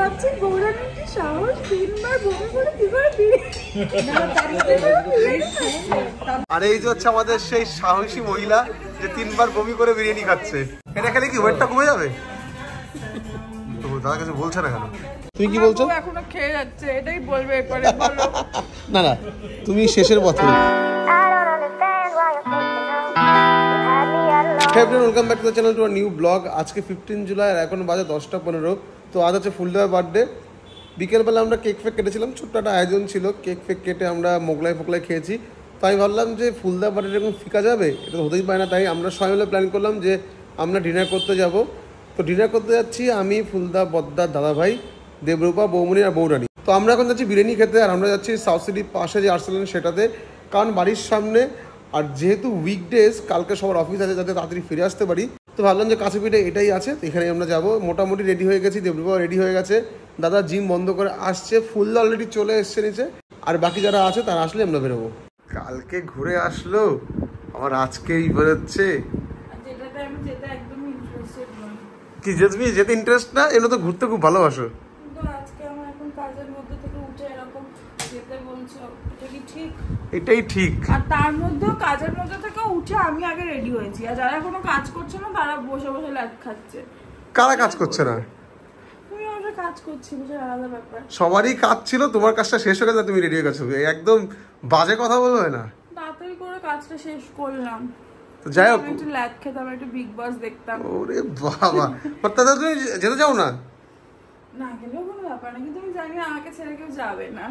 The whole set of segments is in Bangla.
ভাবছি গৌরানীর কি সাহস, 3 বার বমি করে কি করে আর এই যে হচ্ছে আমাদের সেই সাহসী মহিলা যে 3 বার বমি করে বিরিয়ানি খাচ্ছে। এটা খেলে কি ওয়েটটা কমে যাবে? তো দাদা কাছে বলছে না কেন? তুমি কি বলছো? এখনো খেয়ে যাচ্ছে, এটাই বলবে এরপরে বলো। না না, তুমি শেষের পথে। Hey everyone, welcome back to the channel to a new vlog. আজকে 15 জুলাই আর এখন বাজে 10:15। তো আজ হচ্ছে ফুলদার বার্থডে। বিকেলবেলা আমরা কেক ফেক কেটেছিলাম, ছোট্ট একটা আয়োজন ছিল। কেক ফেক কেটে আমরা মোগলাই ফোগলাই খেয়েছি। তো আমি ভাবলাম যে ফুলদার বার্থডে এরকম ফিকা যাবে, এটা তো হতেই পারে না। তাই আমরা সবাই মিলে প্ল্যান করলাম যে আমরা ডিনার করতে যাব। তো ডিনার করতে যাচ্ছি আমি, ফুলদা, বদ্দার দাদাভাই, দেবরূপা, বৌমনি আর বৌরানী। তো আমরা এখন যাচ্ছি বিরিয়ানি খেতে, আর আমরা যাচ্ছি সাউথ সিটির পাশে যে আর্সেনাল সেটাতে, কারণ বাড়ির সামনে। আর যেহেতু উইকডেজ, কালকে সবার অফিস আছে, যাতে তাড়াতাড়ি ফিরে আসতে পারি, তো ভাবলাম যে কাছে পিঠে এটাই আছে, তো এখানে আমরা যাবো। মোটামুটি রেডি হয়ে গেছি, দেবরূপা রেডি হয়ে গেছে, দাদা জিম বন্ধ করে আসছে, ফুলদা অলরেডি চলে এসছে নিচে, আর বাকি যারা আছে তারা আসলে আমরা বেরোবো। কালকে ঘুরে আসলো, আমার আজকেই বেরোচ্ছে। কি যে তুমি যেতে ইন্টারেস্ট না, এগুলো তো ঘুরতে খুব ভালোবাসো। এটাই ঠিক। আর তার মধ্যে কাজের মধ্যে থেকে উঠে আমি আগে রেডি হয়েছি, আর যারা কোনো কাজ করছে না তারা বসে বসে লাট খাচ্ছে। কারা কাজ করছে না? তুমি আমরা কাজ করছি, বুঝে আলাদা ব্যাপার। সবারই কাজ ছিল, তোমার কাজটা শেষ হয়ে গেছে, তুমি রেডি হয়ে গেছো। একদম বাজে কথা বলবে না। তাড়াতাড়ি করে কাজটা শেষ করলাম। তো যাই হোক, একটু লাট খেতাম, একটু বিগ বস দেখতাম। ওরে বাবা, দাদা তুমি যেতে চাও না? না গেলেও কোনো ব্যাপার না, কিন্তু আমি জানি না আমাকে ছেড়ে কেউ যাবে না।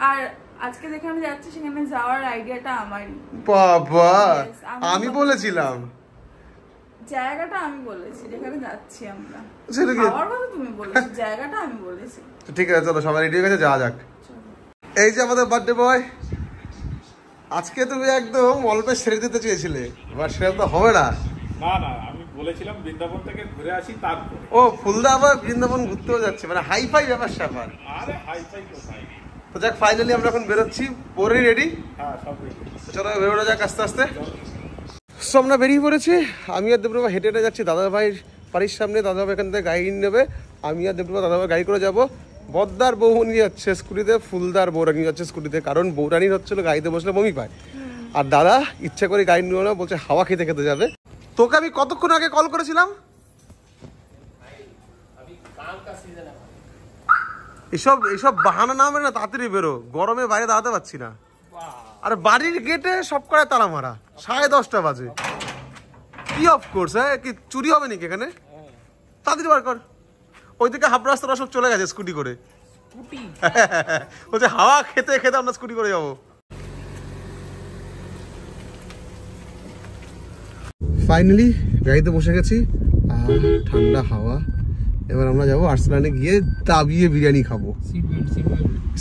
আর আজকে যেখানে যাচ্ছি সেখানে যাওয়ার আইডিয়াটা আমারই। বাবা, আমি বলেছিলাম জায়গাটা, আমি বলেছি যেখানে যাচ্ছি আমরা। খাওয়ার কথা তুমি বলেছো, জায়গাটা আমি বলেছি। ঠিক আছে, চলো সবাই রেডি হয়ে গেছে, যাওয়া যাক। এই যে আমাদের বার্থডে বয়। আজকে তুমি একদম অল্প ছেড়ে দিতে চেয়েছিলে, এবার সেটা তো হবে না। না না, আমি বলেছিলাম বৃন্দাবন থেকে ঘুরে আসি, তারপর। ও, ফুলদা আবার বৃন্দাবন ঘুরতেও যাচ্ছে, মানে হাইফাই ব্যাপার স্যাপার। আরে হাইফাই কোথায়? তো যাক, ফাইনালি আমরা এখন বেরোচ্ছি। পরে রেডি? হ্যাঁ, সব রেডি। চলো বেরোনো যাক আস্তে আস্তে। সো আমরা বেরিয়ে পড়েছি। আমি আর দেবরূপা হেঁটে হেঁটে যাচ্ছি দাদাভাইয়ের বাড়ির সামনে। দাদাভাই এখান থেকে গাড়ি নেবে, আমি আর দেবরূপা দাদাভাই গাড়ি করে যাবো। বদ্দার বৌমনি যাচ্ছে স্কুটিতে, ফুলদার বৌরানি যাচ্ছে স্কুটিতে, কারণ বৌরানির হচ্ছিল গাড়িতে বসলে বমি পায়। আর দাদা ইচ্ছা করে গাড়ি নিল না, বলছে হাওয়া খেতে খেতে যাবে। তোকে আমি কতক্ষণ আগে কল করেছিলাম। এসব বাহানা না মেরে না, তাড়াতাড়ি বেরো, গরমে বাইরে দাঁড়াতে পারছি না। আর বাড়ির গেটে সব করে তালা মারা, 10:30 বাজে। কি অফকোর্স, হ্যাঁ কি চুরি হবে নাকি এখানে? তাড়াতাড়ি বার কর। ওইদিকে হাফ রাস্তাটা সব চলে গেছে স্কুটি করে। বলছে হাওয়া খেতে খেতে আমরা স্কুটি করে যাবো। ফাইনালি গাড়িতে বসে গেছি, ঠান্ডা হাওয়া। এবার আমরা যাবো আর্সেনালে, গিয়ে দাবিয়ে বিরিয়ানি খাবো।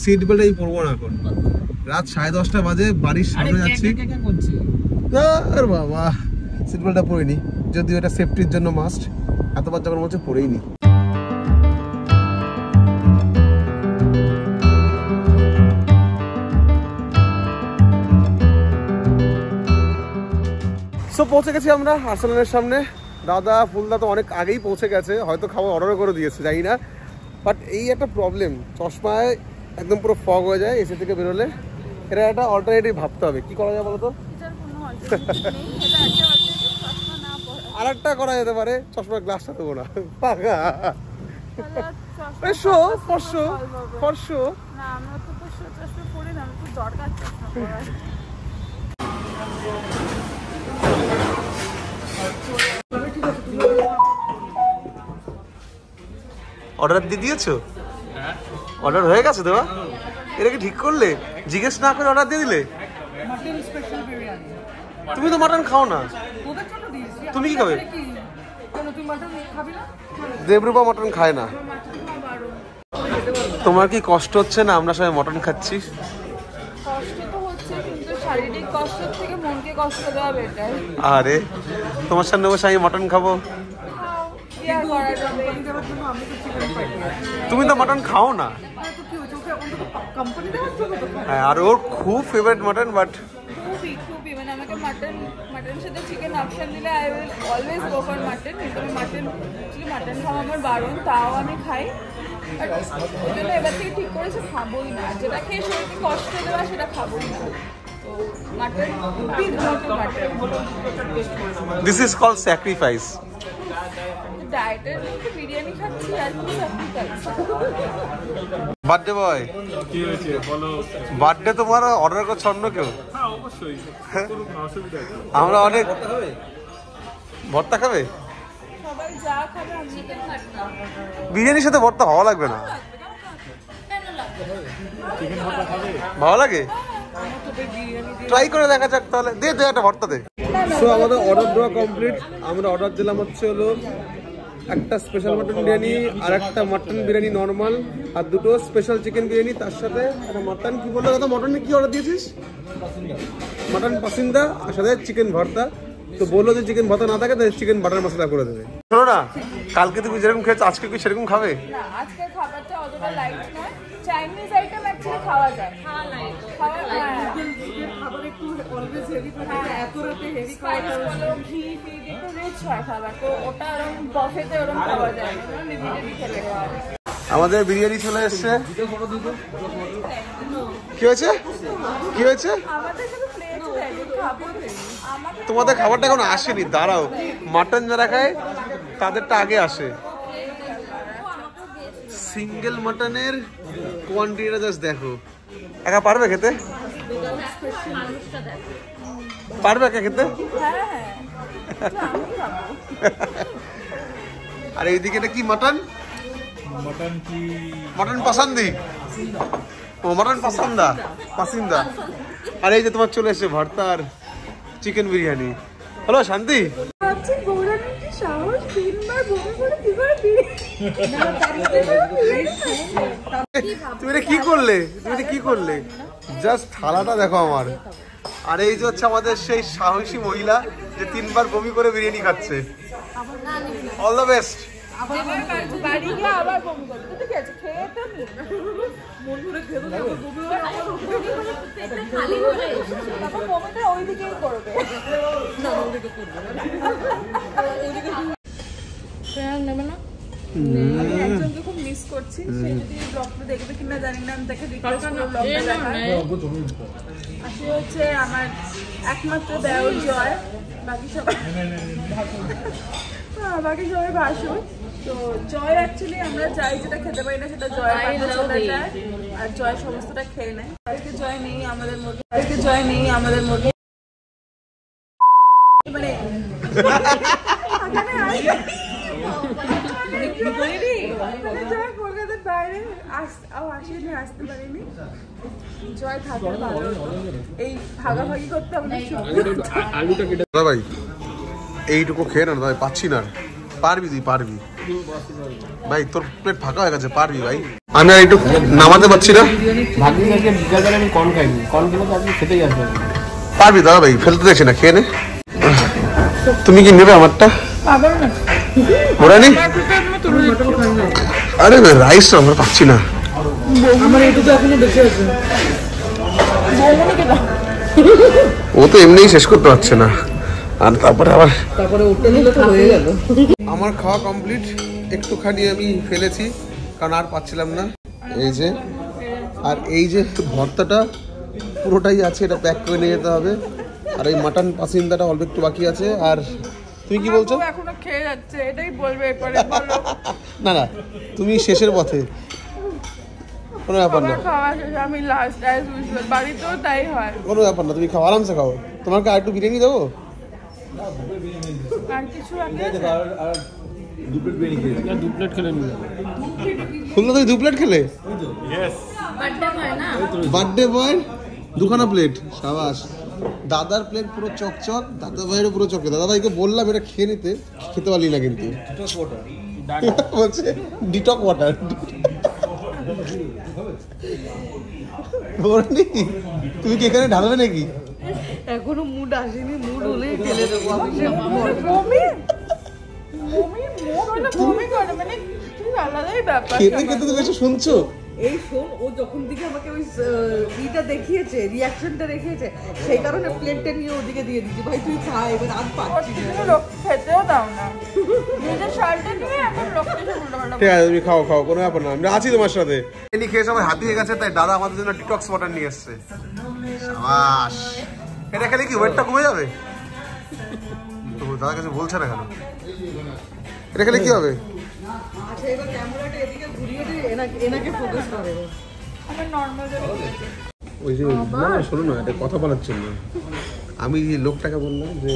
সিট বেল্ট আমি পরবো না এখন, রাত 10:30 বাজে, বাড়ির সামনে যাচ্ছি। আর বাবা, সিট বেল্টটা পরিনি, যদিও এটা সেফটির জন্য মাস্ট। এতবার যখন বলছে পরেই নি। সো পৌঁছে গেছি আমরা আর্সেনালের সামনে। দাদা ফুলদা তো অনেক আগেই পৌঁছে গেছে, হয়তো খাবার অর্ডার করে দিয়েছে, জানি না। বাট এই একটা প্রবলেম, চশমায় একদম পুরো ফগ হয়ে যায় এসি থেকে বেরোলে। এটা একটা অল্টারনেটিভ ভাবতে হবে, কি করা যায় বলো তো? আর একটা করা যেতে পারে, চশমার গ্লাসটা দেবো না, পাকা অর্ডার দিয়ে দিয়েছো? অর্ডার হয়ে গেছে দেওয়া? এটা কি ঠিক করলে? জিজ্ঞেস না করে অর্ডার দিয়ে দিলে? তুমি তো মাটন খাও না, তুমি কি খাবে? দেবরূপা মটন খায় না। তোমার কি কষ্ট হচ্ছে না আমরা সবাই মটন খাচ্ছি? আরে তোমার সামনে বসে আমি মটন খাবো, তুমি তো মটন খাও না। হ্যাঁ, আর ওর খুব ফেভারিট মটন, বাট মাটনের সাথে চিকেন অপশন দিলে I will always go for mutton. কিন্তু আমি মাটন খাওয়া আমার বারণ, তাও আমি খাই। ওই জন্য এবার থেকে ঠিক করেছে খাবোই না, যেটা খেয়ে শরীরকে কষ্ট দেওয়া সেটা খাবোই না। তো mutton big mutton. This is called sacrifice. ডায়েটের মধ্যে বিরিয়ানি খাচ্ছি আর কি স্যাক্রিফাইস। বার্থডে বয়, কি হয়েছে বলো? বার্থডে তোমার অর্ডার করছে অন্য কেউ? হ্যাঁ অবশ্যই, কোনো অসুবিধা নেই। আমরা অনেক ভর্তা খাবে, সবাই যা খাবে আমি চিকেন খাবো। বিরিয়ানির সাথে ভর্তা ভালো লাগবে না? চিকেন ভর্তা খাবে? ভালো লাগে, ট্রাই করে দেখা যাক তাহলে। দে দে একটা ভর্তা দে। সো আমাদের অর্ডার দেওয়া কমপ্লিট। আমরা অর্ডার দিলাম হচ্ছে হলো একটা স্পেশাল মাটন বিরিয়ানি, আর একটা মাটন বিরিয়ানি নর্মাল, আর দুটো স্পেশাল চিকেন বিরিয়ানি। তার সাথে একটা মাটন, কি বললো দাদা মটনে কি অর্ডার দিয়েছিস? মাটন পাসিন্দা, আর সাথে চিকেন ভর্তা। তো বললো যে চিকেন ভর্তা না থাকে তাহলে চিকেন বাটার মশলা করে দেবে। শোনো না, কালকে তুমি যেরকম খেয়েছো আজকে কি সেরকম খাবে? না, আজকের খাবারটা অতটা লাইট নয়। চাইনিজ আইটেম অ্যাকচুয়ালি খাওয়া যায়, খাওয়া খাবার একটু অলওয়েজ হেভি থাকে, এত রাতে হেভি খাওয়া ঘি ফি একটু রিচ হয় খাবার, তো ওটা ওরকম বফেতে ওরকম খাওয়া যায়, লিমিটেডই খেতে হয়। আমাদের বিরিয়ানি চলে এসছে। কি হয়েছে, কি হয়েছে? আমাদের শুধু প্লেট দেয়, খাবো আমাদের। তোমাদের খাবারটা এখন আসেনি, দাঁড়াও। মাটন যারা খায় তাদেরটা আগে আসে। সিঙ্গেল মাটনের কোয়ান্টিটিটা জাস্ট দেখো। একা পারবে খেতে? পারবে একা খেতে? হ্যাঁ হ্যাঁ, আমি খাবো। আর এইদিকে এটা কি মাটন? মটন কি? মটন পছন্দি, ও মটন পছন্দা পাসিন্দা। আর এই যে তোমার চলে এসেছে ভর্তা আর চিকেন বিরিয়ানি। হ্যালো শান্তি, ভাবছি গৌরানির কি সাহস, তিনবার বমি করে কি করে তুমি এটা কি করলে? তুমি এটা কি করলে? জাস্ট থালাটা দেখো আমার। আর এই যে হচ্ছে আমাদের সেই সাহসী মহিলা যে 3 বার বমি করে বিরিয়ানি খাচ্ছে। All the best. বাড়ি গিয়ে আবার বমি করবে, ঠিক আছে? খেয়ে তো নি মন ভরে খেয়ে তো বমি হয় আমার খালি হয়ে তারপর বমিটা ওই দিকেই করবে, না ওইদিকে করবে নেবে না। আমি একজনকে খুব মিস করছি, সে যদি ব্লগটা দেখবে কিনা জানি না, আমি তাকে রিকোয়েস্ট করব ব্লগটা দেখার। আসলে হচ্ছে আমার একমাত্র দেওর জয়, বাকি সবাই ভাসুর। তো জয় অ্যাকচুয়ালি আমরা যাই যেটা খেতে পারি না সেটা জয়ের কাছে চলে যায়, আর জয় সমস্তটা খেয়ে নেয়। আজকে জয় নেই আমাদের মধ্যে, আজকে জয় নেই আমাদের মধ্যে, মানে জয় কলকাতার বাইরে আসতে পারিনি। জয় থাকলে ভালো, এই ভাগাভাগি করতে আমাদের দাদা ভাই এইটুকু খেয়ে না ভাই, পাচ্ছি না। পারবি তুই, পারবি ভাই, তোর প্লেট ফাঁকা হয়ে গেছে, পারবি ভাই। আমি আর একটু নামাতে পারছি না। পারবি দাদা ভাই, ফেলতে দেখছি না, খেয়ে নে। তুমি কি নেবে আমারটা? ওরা নেই। আরে রাইস আমরা পাচ্ছি না। ও তো এমনিই শেষ করতে পারছে না, আর তারপরে আমার খাওয়া কমপ্লিট। একটুখানি আমি ফেলেছি কারণ আর পাচ্ছিলাম না। এই যে, আর এই যে ভর্তাটা পুরোটাই আছে, এটা প্যাক করে নিয়ে যেতে হবে। আর এই মাটন পাসিন্দাটা অল্প একটু বাকি আছে। আর তুমি কি বলছো? এখনো খেয়ে যাচ্ছে, এটাই বলবে এরপরে। না না, তুমি শেষের পথে, কোনো ব্যাপার না। আমি লাস্ট অ্যাজ ইউজুয়াল, বাড়িতেও তাই হয়। কোনো ব্যাপার না, তুমি খাও, আরামসে খাও। তোমাকে আর একটু বিরিয়ানি দেবো? আর কিছু খুলনা তুমি 2 প্লেট খেলে? বার্থডে বয় 2খানা প্লেট, সাবাস। দাদার প্লেট পুরো চকচক, দাদা ভাইয়েরও পুরো চকচক। দাদা ভাইকে বললাম এটা খেয়ে নিতে, খেতে পারলি না কিন্তু। বলছে ডিটক ওয়াটার। তুমি কি এখানে ঢালবে নাকি? এখনো মুড আসেনি, মুড হলেই ঢেলে দেবো। খেতে খেতে তুমি এসে শুনছো এই শোন, ও যখন দিকে আমাকে ওই ইটা দেখিয়েছে, রিয়াকশনটা দেখিয়েছে, সেই কারণে প্লেটটা নিয়ে ওদিকে দিয়ে দিচ্ছি। ভাই তুই খা, এবার আর পাচ্ছি না, খেতেও দাও না, নিজের শালটা নিয়ে এখন লোককে ঠিক আছে তুমি খাও খাও, কোনো ব্যাপার না, আমরা আছি তোমার সাথে। এনি খেয়ে সবাই হাতিয়ে গেছে, তাই দাদা আমাদের জন্য ডিটক্স ওয়াটার নিয়ে এসছে। শাবাশ, এটা খেলে কি ওয়েটটা কমে যাবে? তো দাদা কাছে বলছে না কেন? এটা খেলে কি হবে? আচ্ছা এবার ক্যামেরাটা এদিকে ঘুরিয়ে দিয়ে এনাকে ফোকাস করে। আমার নর্মাল ওই যে না শোনো না, এটা কথা বলার জন্য আমি যে লোকটাকে বললাম যে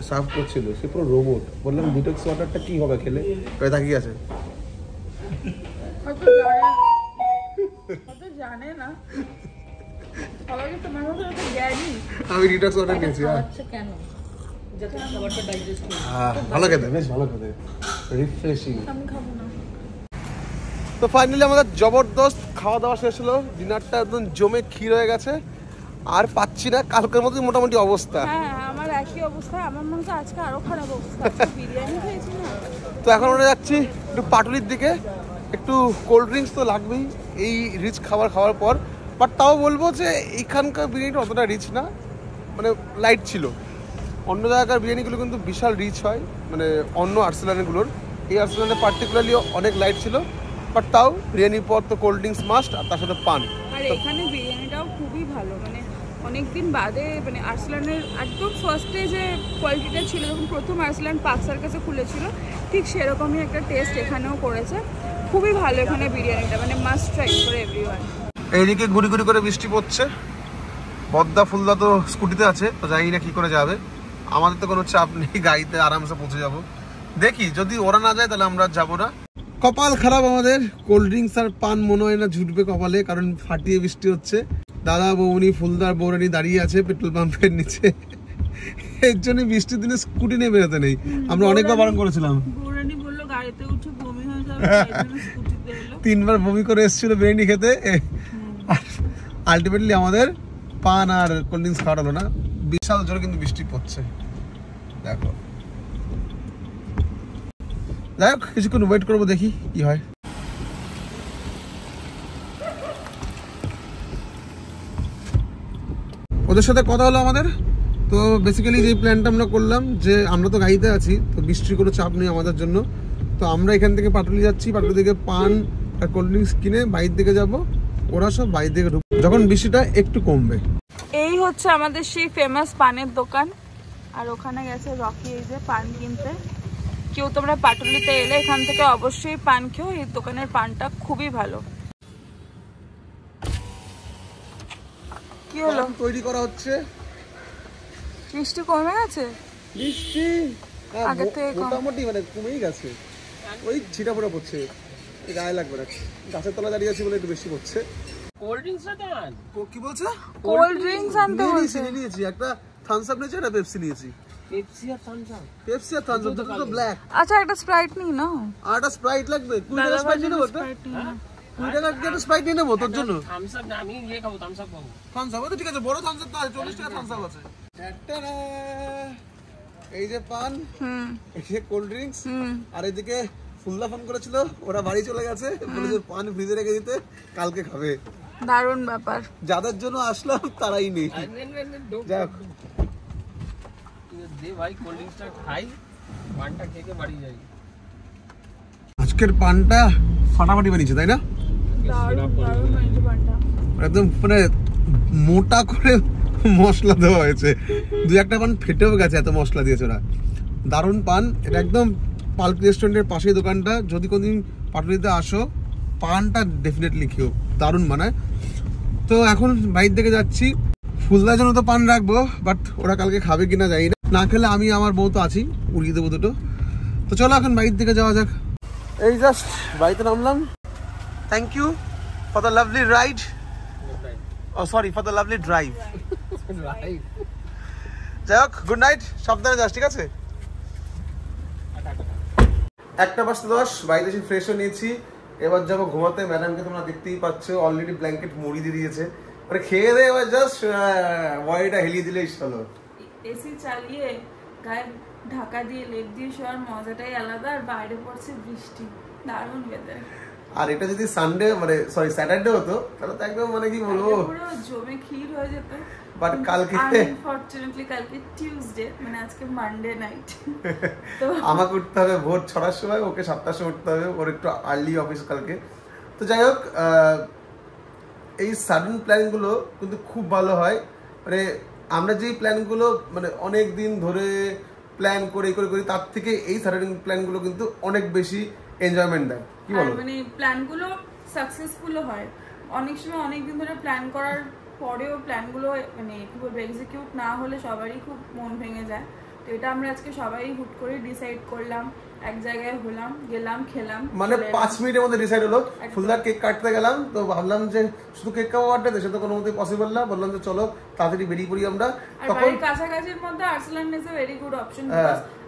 সার্ভ করছিল, সে পুরো রোবট। বললাম ডিটক্স ওয়াটারটা কি হবে খেলে, তাকিয়ে আছে। জানে না সবাইকে তোমার মতো জ্ঞানী। আমি ডিটক্স ওয়াটার নিয়েছি। কেন? যাতে খাবারটা ডাইজেস্ট করে। ভালো খেতে, বেশ ভালো খেতে, রিফ্রেশিং। আমি খাবো না। তো ফাইনালি আমাদের জবরদস্ত খাওয়া দাওয়া শেষ হলো, ডিনারটা একদম জমে ক্ষীর হয়ে গেছে, আর পাচ্ছি না, কালকের মতোই মোটামুটি অবস্থা। হ্যাঁ আমার একই অবস্থা, আমার মনে হচ্ছে আজকে আরো খারাপ অবস্থা, বিরিয়ানি খেয়েছি না। তো এখন আমরা যাচ্ছি একটু পাটুলির দিকে, একটু কোল্ড ড্রিঙ্কস তো লাগবেই এই রিচ খাবার খাওয়ার পর। বাট তাও বলবো যে এইখানকার বিরিয়ানিটা অতটা রিচ না, মানে লাইট ছিল। অন্য জায়গার বিরিয়ানিগুলো কিন্তু বিশাল রিচ হয়, মানে অন্য আর্সেলানগুলোর। এই আর্সেলানে পার্টিকুলারলি অনেক লাইট ছিল, বাট তাও বিরিয়ানির পর তো কোল্ড ড্রিঙ্কস মাস্ট, আর তার সাথে পান। আর এখানে বিরিয়ানিটাও খুবই ভালো, মানে অনেকদিন বাদে, মানে আর্সেলানের একদম ফার্স্টে যে কোয়ালিটিটা ছিল যখন প্রথম আর্সেলান পার্ক সার্কাসে খুলেছিল, ঠিক সেরকমই একটা টেস্ট এখানেও করেছে। খুবই ভালো এখানে বিরিয়ানিটা, মানে মাস্ট ট্রাই ফর এভরিওয়ান। এইদিকে ঘুরি ঘুরি করে বৃষ্টি পড়ছে, পদ্মা ফুলদা তো স্কুটিতে আছে, তো জানি না কি করে যাবে। আমাদের তো কোনো চাপ নেই, গাড়িতে আরামসে পৌঁছে যাব। দেখি যদি ওরা না যায় তাহলে আমরা যাবো না। কপাল খারাপ আমাদের, কোল্ড ড্রিঙ্কস আর পান মনে হয় না জুটবে কপালে, কারণ ফাটিয়ে বৃষ্টি হচ্ছে। দাদা বৌনি ফুলদার বৌরানি দাঁড়িয়ে আছে পেট্রোল পাম্পের নিচে, এর জন্য বৃষ্টির দিনে স্কুটি নিয়ে বেরোতে নেই। আমরা অনেকবার বারণ করেছিলাম, বৌরানি বললো গাড়িতে উঠে বমি হয়ে যাবে, স্কুটিতে এলো। 3 বার বমি করে এসেছিল বিরিয়ানি খেতে। আলটিমেটলি আমাদের পান আর কোল্ড ড্রিঙ্কস খাওয়া হলো না। বিশাল জোরে কিন্তু বৃষ্টি পড়ছে, দেখো। যাই হোক, কিছুক্ষণ ওয়েট করবো, দেখি কি হয়। ওদের সাথে কথা হলো আমাদের। তো বেসিক্যালি যে প্ল্যানটা আমরা করলাম, যে আমরা তো গাড়িতে আছি, তো বৃষ্টির কোনো চাপ নেই আমাদের জন্য। তো আমরা এখান থেকে পাটুলি যাচ্ছি, পাটুলি থেকে পান আর কোল্ড ড্রিঙ্কস কিনে বাইরের দিকে যাব, ওরা সব বাইরের দিকে ঢুকবে যখন বৃষ্টিটা একটু কমবে। এই হচ্ছে আমাদের সেই ফেমাস পানের দোকান, আর ওখানে গেছে রকি এই যে পান কিনতে। কেউ তোমরা পাটুলিতে এলে এখান থেকে অবশ্যই পান খেও, এই দোকানের পানটা খুবই ভালো। কি হলো? তৈরি করা হচ্ছে। বৃষ্টি কমে গেছে? বৃষ্টি আগের থেকে কম। মোটামুটি মানে কমেই গেছে, ওই ছিটা ফোটা পড়ছে, গায়ে লাগবে না। গাছের তলায় দাঁড়িয়ে আছি বলে একটু বেশি পড়ছে। কোল্ড ড্রিঙ্কস না দেন? কি বলছে? কোল্ড ড্রিঙ্কস আনতে বলছে। নিয়েছি একটা থামস আপ নিয়েছি, একটা পেপসি নিয়েছি। পেপসি আর থামস আপ? পেপসি আর থামস আপ দুটো তো ব্ল্যাক। আচ্ছা একটা স্প্রাইট নিই না? আর একটা স্প্রাইট লাগবে। 20 টাকা স্প্রাইট নিয়ে নেবো। 20 টাকা দিয়ে স্প্রাইট নিয়ে নেবো তোর জন্য। থামস আপ না, আমি ইয়ে খাবো, থামস আপ খাবো। থামস আপ তো ঠিক আছে, বড় থামস আপ তো 40 টাকা থামস আপ আছে। এই যে পান, এই যে কোল্ড ড্রিঙ্কস, আর এদিকে ফুলদা ফোন করেছিল, ওরা বাড়ি চলে গেছে, বলেছে পান ফ্রিজে রেখে দিতে, কালকে খাবে। দারুণ ব্যাপার। যাদের জন্য আসলাম তারাই নেই। যাক দে ভাই, কোল্ড ড্রিঙ্কসটা খাই, পানটা খেয়ে বাড়ি যাই। আজকের পানটা ফাটাফাটি বানিয়েছে, তাই না? দারুণ দারুণ হয়েছে পানটা, একদম মানে মোটা করে মশলা দেওয়া হয়েছে। 2-1টা পান ফেটেও গেছে, এত মশলা দিয়েছে ওরা। দারুণ পান। এটা একদম পালক রেস্টুরেন্টের পাশেই দোকানটা। যদি কোনদিন পাটুলিতে আসো, পানটা ডেফিনেটলি খেও, দারুণ বানায়। তো এখন বাইর থেকে যাচ্ছি, ফুলদার জন্য তো পান রাখবো, বাট ওরা কালকে খাবে কিনা জানি না। না খেলে আমি আমার বউ তো আছি, উড়িয়ে দেবো দুটো। তো চলো এখন বাইর থেকে যাওয়া যাক। এই জাস্ট বাড়িতে নামলাম। Thank you for the lovely ride, sorry for the lovely drive. যাই হোক, গুড নাইট, সাবধানে যাস, ঠিক আছে? 1:10 বাড়িতে এসে ফ্রেশ হয়ে নিয়েছি, এবার যাবো ঘুমাতে। ম্যাডামকে তোমরা দেখতেই পাচ্ছ, অলরেডি ব্ল্যাঙ্কেট মুড়ি দিয়ে দিয়েছে, মানে খেয়ে দেয় এবার জাস্ট বডিটা হেলিয়ে দিলেই চলো। এসি চালিয়ে গায়ে ঢাকা দিয়ে লেপ দিয়ে শোয়ার মজাটাই আলাদা, আর বাইরে পড়ছে বৃষ্টি, দারুণ ওয়েদার। আর এটা যদি সানডে মানে সরি স্যাটারডে হতো তাহলে তো একদম মানে কি বলবো পুরো জমে ক্ষীর হয়ে যেত। বাট কালকে আনফরচুনেটলি কালকে টিউসডে, মানে আজকে মানডে নাইট। তো আমাকে উঠতে হবে ভোর 6টার সময়, ওকে 7টার সময় উঠতে হবে, ওর একটু আর্লি অফিস কালকে। তো যাই হোক, এই সাডেন প্ল্যানগুলো কিন্তু খুব ভালো হয়। মানে আমরা যেই প্ল্যানগুলো মানে অনেক দিন ধরে প্ল্যান করে করি তার থেকে এই সাডেন প্ল্যানগুলো কিন্তু অনেক বেশি এনজয়মেন্ট দেয়। কি বলো? মানে প্ল্যানগুলো সাকসেসফুলও হয়। অনেক সময় অনেক দিন ধরে প্ল্যান করার পরেও প্ল্যানগুলো মানে কি বলবো এক্সিকিউট না হলে সবারই খুব মন ভেঙে যায়। তো এটা আমরা আজকে সবাই হুট করে ডিসাইড করলাম, এক জায়গায় হলাম, গেলাম, খেলাম, মানে 5 মিনিটের মধ্যে ডিসাইড হলো। ফুলদার কেক কাটতে গেলাম, তো ভাবলাম যে শুধু কেক খাওয়া বার্থডে সেটা তো কোনো মতেই পসিবল না। বললাম যে চলো তাড়াতাড়ি বেরিয়ে পড়ি আমরা। তখন কাছাকাছির মধ্যে Arsalan is a very good option.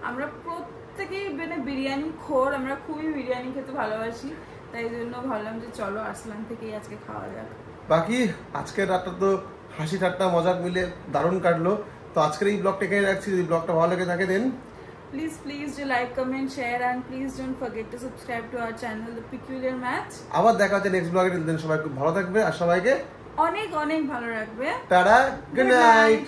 আমরা প্রত্যেকেই মানে বিরিয়ানি খোর, আমরা খুবই বিরিয়ানি খেতে ভালোবাসি, তাই জন্য ভাবলাম যে চলো আর্সেলান থেকেই আজকে খাওয়া যাক। বাকি আজকের রাতটা তো হাসি ঠাট্টা মজাক মিলে দারুণ কাটলো। তো আজকের এই ব্লগটা এখানে রাখছি। যদি ব্লগটা ভালো লেগে থাকে দেন please do like, comment, share and please don't forget to subscribe to our channel The Peculiar Match. আবার দেখা হচ্ছে নেক্সট ব্লগে। সবাই খুব ভালো থাকবে আর সবাইকে অনেক অনেক ভালো রাখবে। Tata, good night.